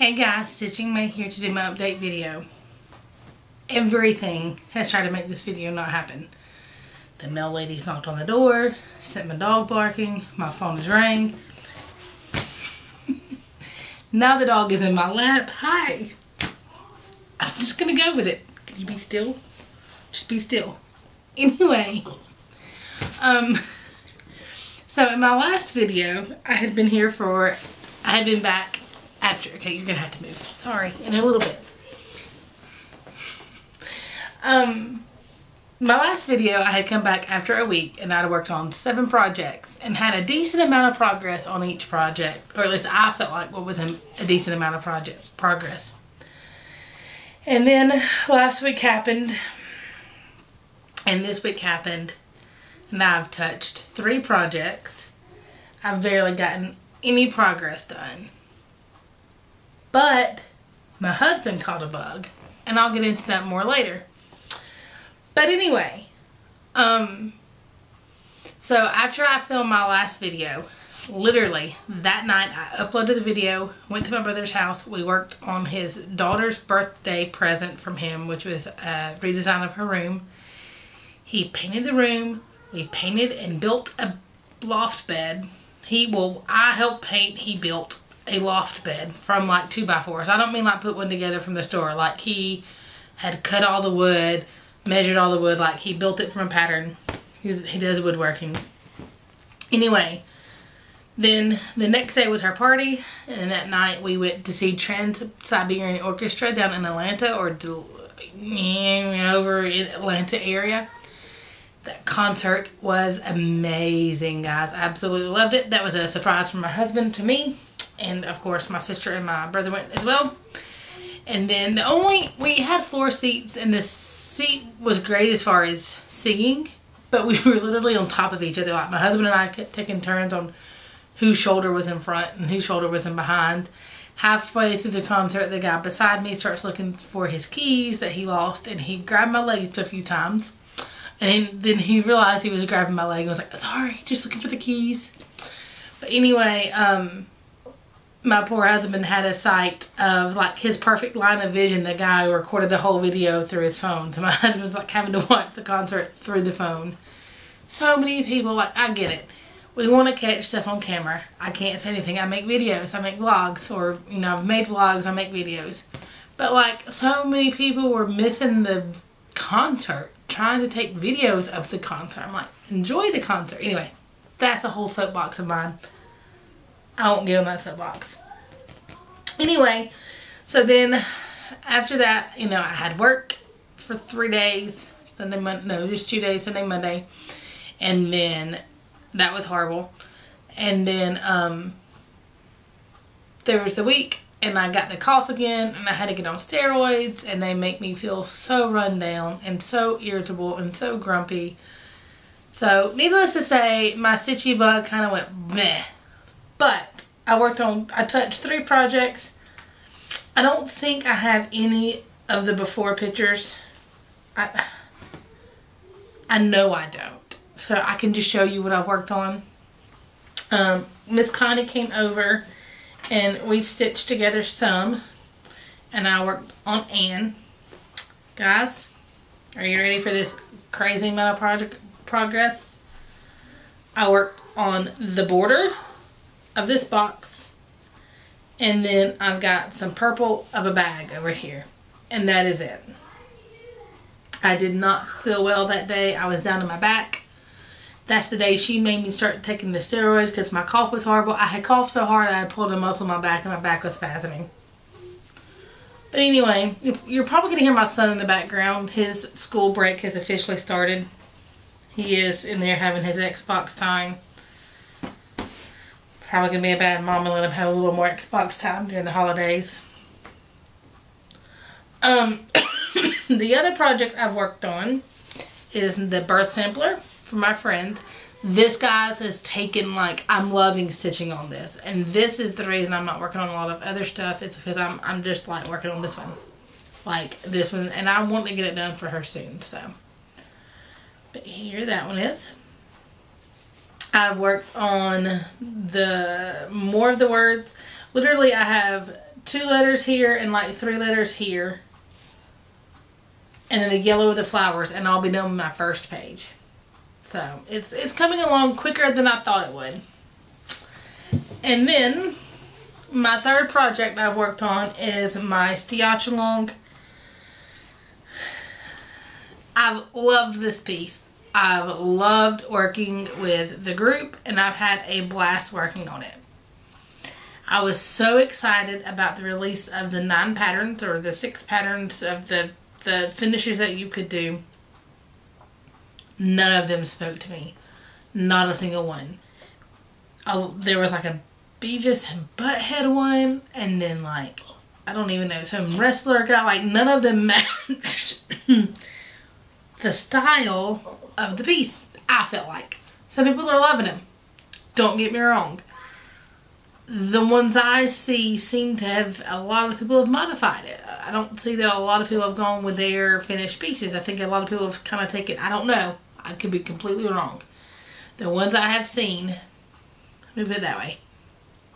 Hey guys, Stitching May here to do my update video. Everything has tried to make this video not happen. The mail ladies knocked on the door, sent my dog barking, my phone has rang. Now the dog is in my lap. Hi. I'm just gonna go with it. Can you be still? Just be still. Anyway, so in my last video, I had been back after, okay, you're gonna have to move. Sorry, in a little bit. My last video, I had come back after a week and I'd worked on 7 projects and had a decent amount of progress on each project, or at least I felt like what was a decent amount of progress. And then last week happened, and this week happened, and I've touched 3 projects. I've barely gotten any progress done. But my husband caught a bug, and I'll get into that more later. But anyway, so after I filmed my last video, literally that night I uploaded the video, went to my brother's house. We worked on his daughter's birthday present from him, which was a redesign of her room. He painted the room. We painted and built a loft bed. I helped paint, he built a loft bed from like 2x4s. I don't mean like put one together from the store. Like he had cut all the wood, measured all the wood, like he built it from a pattern. He does woodworking. Anyway, then the next day was her party, and that night we went to see Trans-Siberian Orchestra down in Atlanta, or over in Atlanta area. That concert was amazing, guys. I absolutely loved it. That was a surprise from my husband to me. And of course my sister and my brother went as well. And then we had floor seats, and the seat was great as far as seeing, but we were literally on top of each other. Like my husband and I kept taking turns on whose shoulder was in front and whose shoulder was in behind. Halfway through the concert, the guy beside me starts looking for his keys that he lost, and he grabbed my legs a few times. And then he realized he was grabbing my leg and was like, sorry, just looking for the keys. But anyway, my poor husband had a sight of like his perfect line of vision. The guy recorded the whole video through his phone. So my husband was like having to watch the concert through the phone. So many people, like, I get it. We want to catch stuff on camera. I can't say anything. I make videos. I make vlogs. Or, you know, I've made vlogs. I make videos. But like, so many people were missing the concert, trying to take videos of the concert. I'm like, enjoy the concert. Anyway, that's a whole soapbox of mine. I won't give them that soapbox. Anyway, so then after that, you know, I had work for 3 days. Sunday, Monday, no, just 2 days, Sunday, Monday. And then that was horrible. And then there was the week, and I got the cough again, and I had to get on steroids, and they make me feel so run down and so irritable and so grumpy. So needless to say, my stitchy bug kind of went meh. But I touched 3 projects. I don't think I have any of the before pictures. I know I don't. So I can just show you what I've worked on. Miss Connie came over and we stitched together some. And I worked on Anne. Guys, are you ready for this crazy amount of progress? I worked on the border of this box, and then I've got some purple of a bag over here, and that is it. I did not feel well that day. I was down to my back. That's the day she made me start taking the steroids because my cough was horrible. I had coughed so hard I had pulled a muscle in my back, and my back was spasming. But anyway, you're probably going to hear my son in the background. His school break has officially started. He is in there having his Xbox time. Probably going to be a bad mom and let him have a little more Xbox time during the holidays. The other project I've worked on is the birth sampler for my friend. This, guys, has taken, like, I'm loving stitching on this. And this is the reason I'm not working on a lot of other stuff. It's because I'm just, like, working on this one. Like, this one. And I want to get it done for her soon, so. But here that one is. I've worked on more of the words. Literally, I have 2 letters here and like 3 letters here. And then the yellow with the flowers, and I'll be done with my first page. So it's coming along quicker than I thought it would. And then my third project I've worked on is my stitch along. I've loved this piece. I've loved working with the group, and I've had a blast working on it. I was so excited about the release of the 9 patterns, or the 6 patterns of the finishes that you could do. None of them spoke to me. Not a single one. There was like a Beavis and Butthead one, and then like, I don't even know, some wrestler guy. Like, none of them matched the style of the piece, I felt like. Some people are loving them. Don't get me wrong. The ones I see seem to have, a lot of people have modified it. I don't see that a lot of people have gone with their finished pieces. I think a lot of people have kind of taken, I don't know. I could be completely wrong. The ones I have seen, let me put it that way,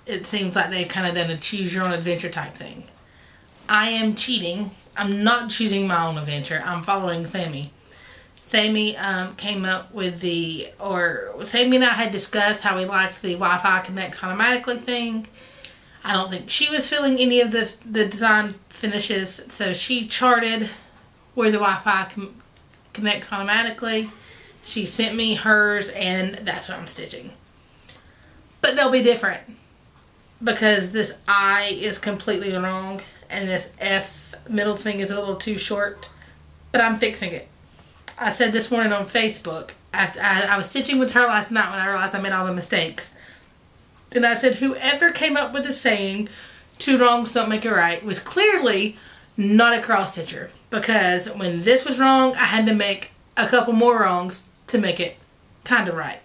it seems like they've kind of done a choose your own adventure type thing. I am cheating. I'm not choosing my own adventure. I'm following Sammy. Sammy came up with Sammy and I had discussed how we liked the Wi-Fi connects automatically thing. I don't think she was feeling any of the design finishes, so she charted where the Wi-Fi connects automatically. She sent me hers, and that's what I'm stitching. But they'll be different, because this I is completely wrong, and this F middle thing is a little too short, but I'm fixing it. I said this morning on Facebook, I was stitching with her last night when I realized I made all the mistakes. And I said, whoever came up with the saying, 2 wrongs don't make a right, was clearly not a cross stitcher. Because when this was wrong, I had to make a couple more wrongs to make it kind of right.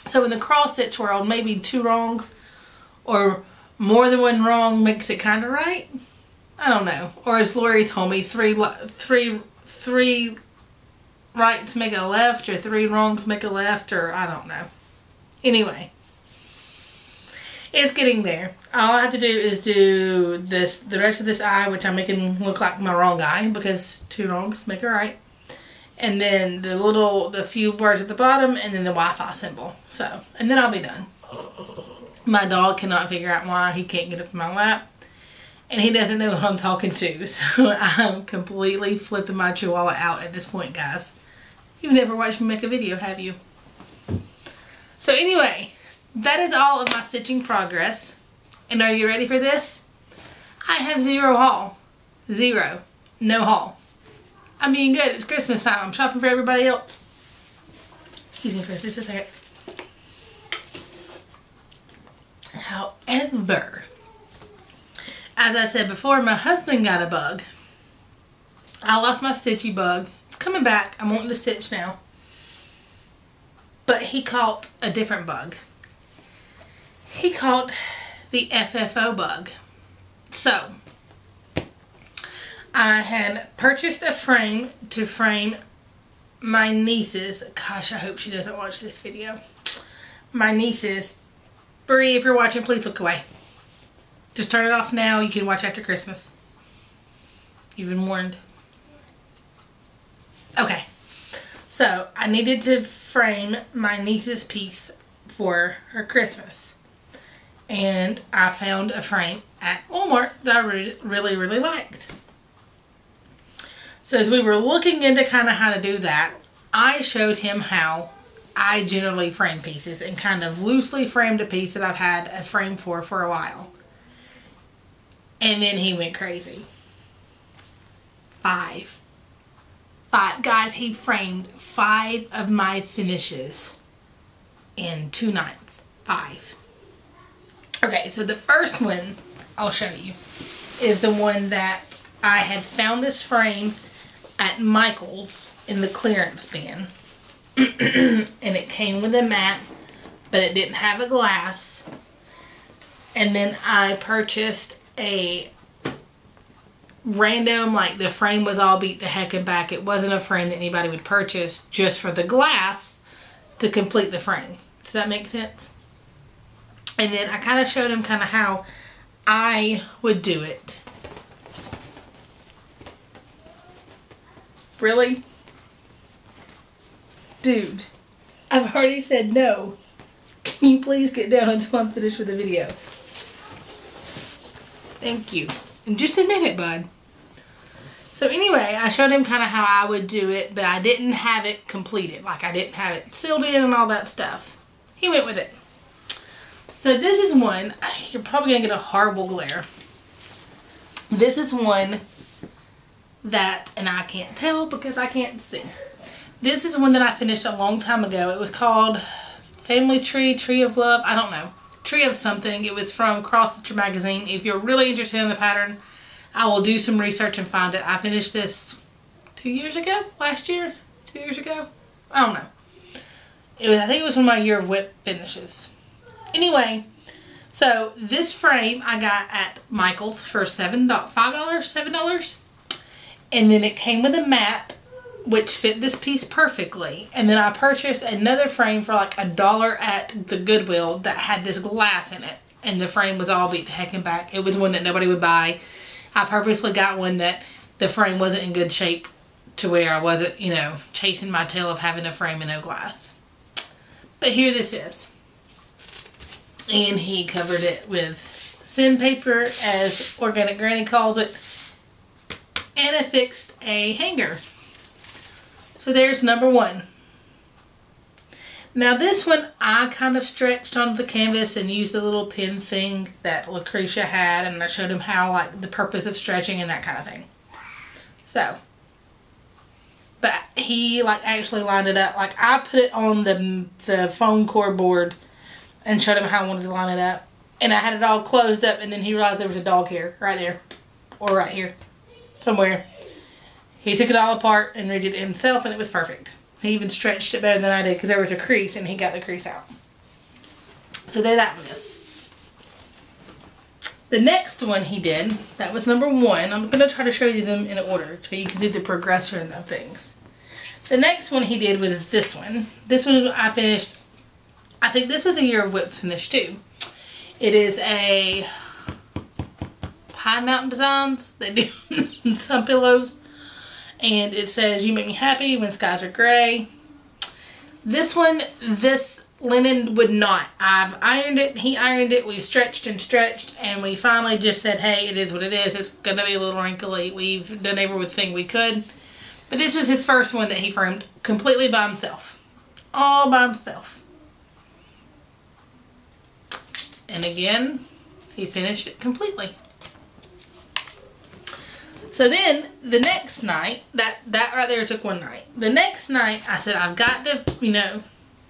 So in the cross stitch world, maybe 2 wrongs or more than 1 wrong makes it kind of right. I don't know. Or as Lori told me, three rights make a left, or 3 wrongs make a left, or I don't know. Anyway, it's getting there. All I have to do is do the rest of this eye, which I'm making look like my wrong eye, because 2 wrongs make a right. And then the few words at the bottom, and then the Wi-Fi symbol. So, and then I'll be done. My dog cannot figure out why he can't get up in my lap. And he doesn't know who I'm talking to. So I'm completely flipping my chihuahua out at this point, guys. You've never watched me make a video, have you? So anyway, that is all of my stitching progress. And are you ready for this? I have 0 haul. 0. No haul. I'm being good. It's Christmas time. I'm shopping for everybody else. Excuse me for just a second. However, as I said before, my husband got a bug. I lost my stitchy bug. It's coming back. I'm wanting to stitch now. But he caught a different bug. He caught the FFO bug. So, I had purchased a frame to frame my niece's. Gosh, I hope she doesn't watch this video. My niece's. Bree, if you're watching, please look away. Just turn it off now. You can watch after Christmas. You've been warned. Okay. So, I needed to frame my niece's piece for her Christmas. And I found a frame at Walmart that I really, really liked. So, as we were looking into kind of how to do that, I showed him how I generally frame pieces and kind of loosely framed a piece that I've had a frame for a while. And then he went crazy. 5. Guys, he framed 5 of my finishes in 2 nights. 5. Okay, so the first one I'll show you is the one that I had found this frame at Michael's in the clearance bin. And it came with a mat, but it didn't have a glass. And then I purchased a random, like the frame was all beat to heck and back. It wasn't a frame that anybody would purchase just for the glass to complete the frame. Does that make sense? And then I kind of showed him kind of how I would do it. Really? Dude, I've already said no. Can you please get down until I'm finished with the video? Thank you. And just admit it, bud. So anyway, I showed him kind of how I would do it, but I didn't have it completed. Like, I didn't have it sealed in and all that stuff. He went with it. So this is one, you're probably going to get a horrible glare. This is one that, and I can't tell because I can't see. This is one that I finished a long time ago. It was called Family Tree of Love. I don't know. Tree of something. It was from Crafty magazine. If you're really interested in the pattern, I will do some research and find it. I finished this 2 years ago? Last year? 2 years ago? I don't know. I think it was from my year of whip finishes. Anyway, so this frame I got at Michael's for $7. And then it came with a mat, which fit this piece perfectly. And then I purchased another frame for like $1 at the Goodwill that had this glass in it. And the frame was all beat the heck and back. It was one that nobody would buy. I purposely got one that the frame wasn't in good shape to where I wasn't, you know, chasing my tail of having a frame and no glass. But here this is. And he covered it with sandpaper, as Organic Granny calls it, and affixed a hanger. So there's number one. Now this one I kind of stretched onto the canvas and used the little pin thing that Lucretia had, and I showed him how, like, the purpose of stretching and that kind of thing. So, but he like actually lined it up. Like, I put it on the foam core board and showed him how I wanted to line it up, and I had it all closed up, and then he realized there was a dog hair right there, or right here somewhere. He took it all apart and redid it himself, and it was perfect. He even stretched it better than I did because there was a crease and he got the crease out. So there that one is. The next one he did, that was number one. I'm going to try to show you them in order so you can see the progression of things. The next one he did was this one. This one I finished, I think this was a year of whips finished too. It is a Pine Mountain Designs. They do some pillows. And it says, "You make me happy when skies are gray." This one, this linen would not. I've ironed it, he ironed it, we stretched and stretched, and we finally just said, hey, it is what it is. It's going to be a little wrinkly. We've done everything we could. But this was his first one that he framed completely by himself. All by himself. And again, he finished it completely. So then, the next night, that right there took one night. The next night, I said, I've got to, you know,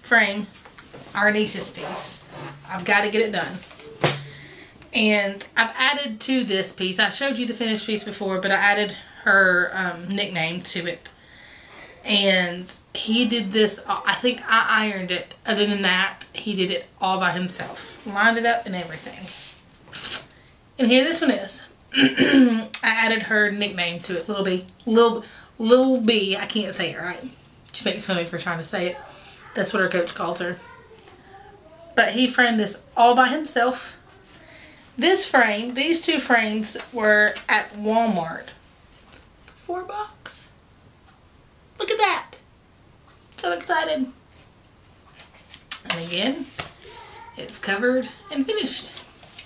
frame our niece's piece. I've got to get it done. And I've added to this piece, I showed you the finished piece before, but I added her nickname to it. And he did this, I think I ironed it. Other than that, he did it all by himself. Lined it up and everything. And here this one is. I added her nickname to it, Little B. Little B, I can't say it right. She makes fun of me for trying to say it. That's what her coach calls her. But he framed this all by himself. This frame, these two frames were at Walmart for $4. Look at that. So excited. And again, it's covered and finished.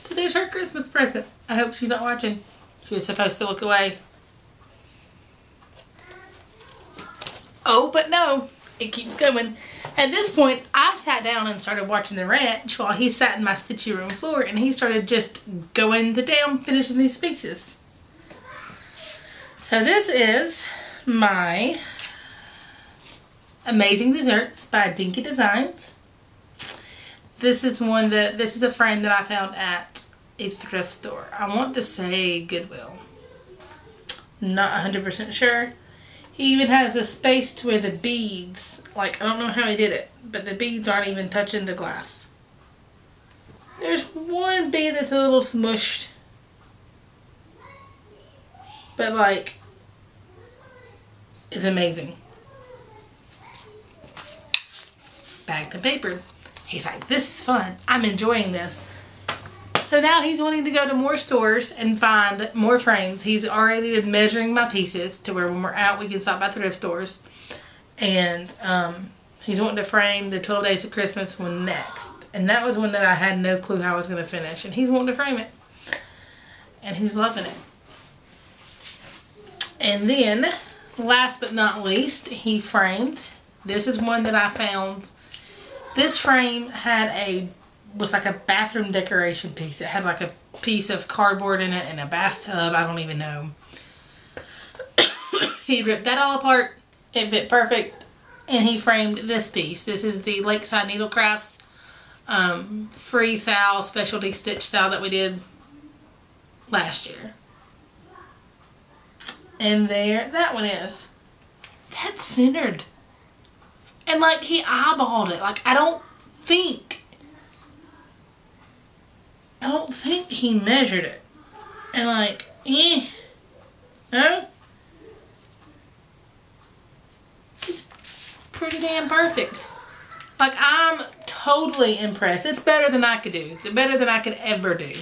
So there's her Christmas present. I hope she's not watching. She was supposed to look away. Oh, but no. It keeps going. At this point, I sat down and started watching The Ranch while he sat in my stitchy room floor, and he started just going to town finishing these pieces. So this is my Amazing Desserts by Dinky Designs. This is a frame that I found at a thrift store. I want to say Goodwill. Not 100% sure. He even has a space to where the beads, like, I don't know how he did it, but the beads aren't even touching the glass. There's one bead that's a little smushed. But, like, it's amazing. Back to paper. He's like, this is fun. I'm enjoying this. So now he's wanting to go to more stores and find more frames. He's already been measuring my pieces to where when we're out we can stop by thrift stores. And he's wanting to frame the 12 Days of Christmas one next. And that was one that I had no clue how I was going to finish. And he's wanting to frame it. And he's loving it. And then, last but not least, he framed. This is one that I found. This frame was like a bathroom decoration piece. It had like a piece of cardboard in it and a bathtub. I don't even know. He ripped that all apart. It fit perfect. And he framed this piece. This is the Lakeside Needle Crafts free sale, specialty stitch sale that we did last year. And there, that one is. That's centered. And like he eyeballed it. Like I don't think he measured it. And like, no? It's pretty damn perfect. Like I'm totally impressed. It's better than I could do. It's better than I could ever do.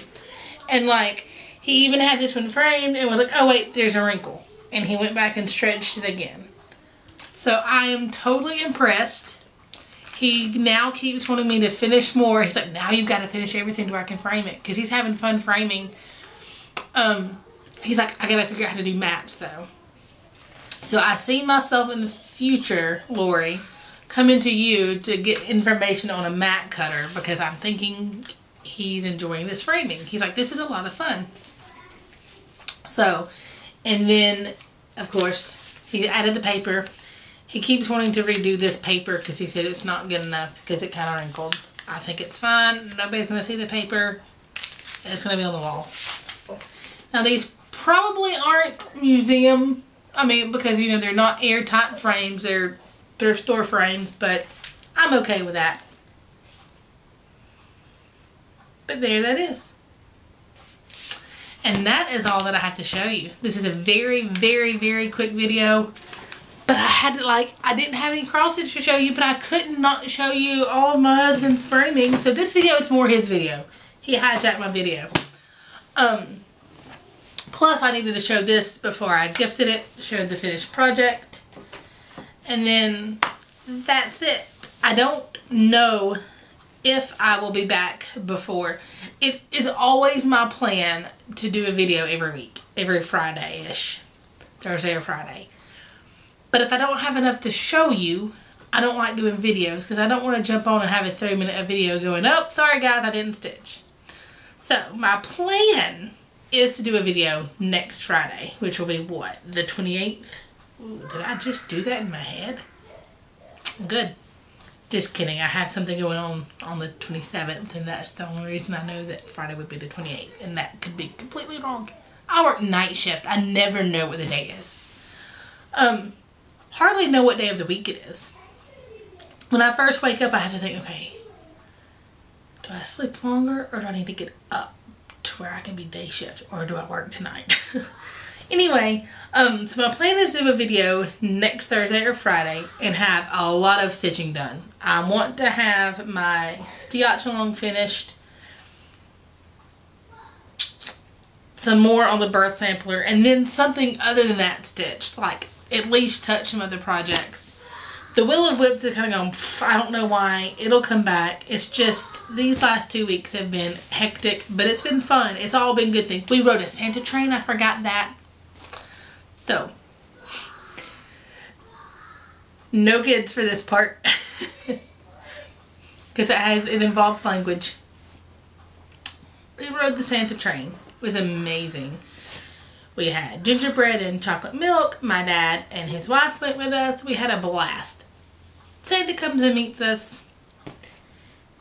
And like, he even had this one framed and was like, oh wait, there's a wrinkle. And he went back and stretched it again. So I am totally impressed. He now keeps wanting me to finish more. He's like, now you've got to finish everything to where I can frame it. Because he's having fun framing. He's like, I got to figure out how to do maps though. So I see myself in the future, Lori, coming to you to get information on a mat cutter. Because I'm thinking he's enjoying this framing. He's like, this is a lot of fun. So, and then, of course, he added the paper. He keeps wanting to redo this paper because he said it's not good enough because it kind of wrinkled. I think it's fine. Nobody's going to see the paper. It's going to be on the wall. Now, these probably aren't museum. I mean, because, you know, they're not airtight frames. They're thrift store frames, but I'm okay with that. But there that is. And that is all that I have to show you. This is a very, very, very quick video. But I had to, like, I didn't have any cross stitch to show you, but I couldn't not show you all of my husband's framing. So this video is more his video. He hijacked my video. Plus I needed to show this before I gifted it. Showed the finished project. And then that's it. I don't know if I will be back before. It is always my plan to do a video every week. Every Friday-ish. Thursday or Friday. But if I don't have enough to show you, I don't like doing videos because I don't want to jump on and have a 3-minute video going, oh, sorry guys, I didn't stitch. So my plan is to do a video next Friday, which will be what? The 28th? Ooh, did I just do that in my head? Good. Just kidding. I have something going on the 27th, and that's the only reason I know that Friday would be the 28th, and that could be completely wrong. I work night shift. I never know what the day is. Hardly know what day of the week it is. When I first wake up, I have to think, okay, do I sleep longer or do I need to get up to where I can be day shift, or do I work tonight? Anyway, so my plan is to do a video next Thursday or Friday and have a lot of stitching done. I want to have my stitch along finished, some more on the birth sampler, and then something other than that stitched, like at least touch some other projects. The Wheel of Whips is kind of going, I don't know why. It'll come back. It's just, these last 2 weeks have been hectic, but it's been fun. It's all been good things. We rode a Santa train. I forgot that. So, no kids for this part. Because it involves language. We rode the Santa train. It was amazing. We had gingerbread and chocolate milk. My dad and his wife went with us. We had a blast. Santa comes and meets us.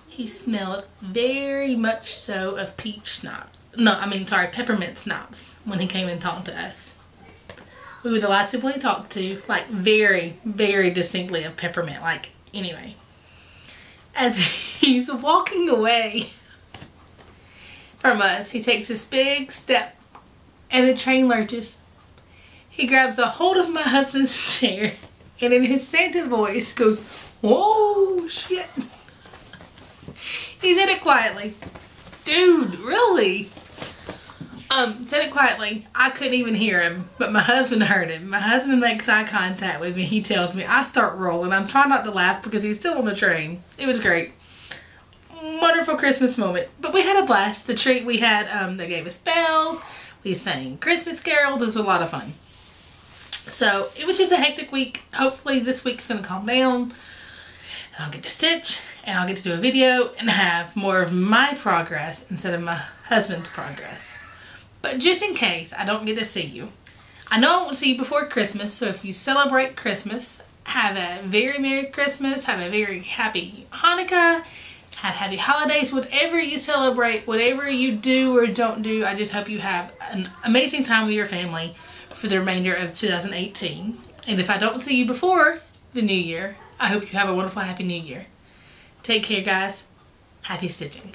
He smelled very much so of peach schnapps. No, I mean, sorry, peppermint schnapps when he came and talked to us. We were the last people he talked to. Like, very, very distinctly of peppermint. Like, anyway. As he's walking away from us, he takes this big step. And the train lurches. He grabs a hold of my husband's chair and in his Santa voice goes, whoa, shit. He said it quietly. dude, really? Said it quietly. I couldn't even hear him, but my husband heard him. My husband makes eye contact with me. He tells me. I start rolling. I'm trying not to laugh because he's still on the train. It was great. Wonderful Christmas moment. But we had a blast. The treat we had, they gave us bells. We sang Christmas carols. It was a lot of fun. So it was just a hectic week. Hopefully this week's going to calm down. And I'll get to stitch. And I'll get to do a video and have more of my progress instead of my husband's progress. But just in case I don't get to see you, I know I won't see you before Christmas, so if you celebrate Christmas, have a very Merry Christmas, have a very Happy Hanukkah, have Happy Holidays, whatever you celebrate, whatever you do or don't do, I just hope you have an amazing time with your family for the remainder of 2018. And if I don't see you before the new year, I hope you have a wonderful Happy New Year. Take care, guys. Happy stitching.